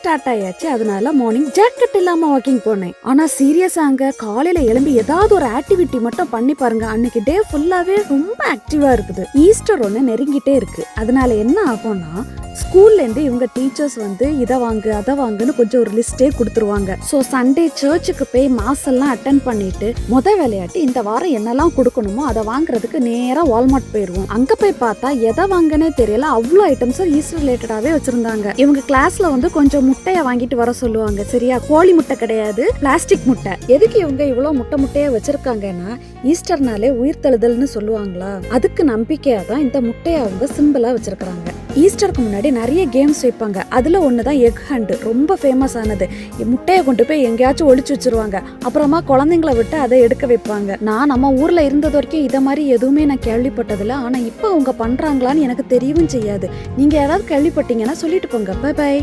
Start ஆயாச்சு. அதனால morning jacket இல்லாம வாக்கிங் போனேன். ஆனா சீரியஸாங்க காலையில எழும்பி ஏதாவது ஒரு ஆக்டிவிட்டி மட்டும் பண்ணி பாருங்க, அன்னைக்கு டே ஃபுல்லாவே ரொம்ப ஆக்டிவா இருக்குது. ஈஸ்டர் ஒண்ணு நெருங்கிட்டே இருக்கு. அதனால என்ன ஆகும்னா ஸ்கூல்ல இருந்து இவங்க டீச்சர்ஸ் வந்து இதை வாங்கு அதை வாங்குன்னு கொஞ்சம் ஒரு லிஸ்டே கொடுத்துருவாங்க. ஸோ சண்டே சர்ச்சுக்கு போய் மாஸ் எல்லாம் அட்டன் பண்ணிட்டு விளையாட்டு இந்த வாரம் என்னெல்லாம் கொடுக்கணுமோ அதை வாங்குறதுக்கு நேரா வால்மார்ட் போயிருவோம். அங்க போய் பார்த்தா எதை வாங்கனே தெரியல, அவ்வளோ ஐட்டம்ஸ் ஈஸ்டர் ரிலேட்டடாவே வச்சிருந்தாங்க. இவங்க கிளாஸ்ல வந்து கொஞ்சம் முட்டைய வாங்கிட்டு வர சொல்லுவாங்க. சரியா, கோழி முட்டை கிடையாது, பிளாஸ்டிக் முட்டை. எதுக்கு இவங்க இவ்வளவு முட்டையா வச்சிருக்காங்கன்னா ஈஸ்டர்னாலே உயிர்த்தெழுதல்னு சொல்லுவாங்களா, அதுக்கு நம்பிக்கையா தான் இந்த முட்டையை அவங்க சிம்பிளா வச்சிருக்காங்க. ஈஸ்டருக்கு முன்னாடி நிறைய கேம்ஸ் வைப்பாங்க. அதுல ஒண்ணுதான் எக் ஹண்ட், ரொம்ப ஃபேமஸ் ஆனது. முட்டையை கொண்டு போய் எங்கேயாச்சும் ஒளிச்சு வச்சிருவாங்க. அப்புறமா குழந்தைங்களை விட்டு அதை எடுக்க வைப்பாங்க. நான் நம்ம ஊர்ல இருந்தது வரைக்கும் இதை மாதிரி எதுவுமே நான் கேள்விப்பட்டதில்ல. ஆனா இப்ப அவங்க பண்றாங்களான்னு எனக்கு தெரியவும் செய்யாது. நீங்க யாராவது கேள்விப்பட்டீங்கன்னா சொல்லிட்டு போங்க. Bye by.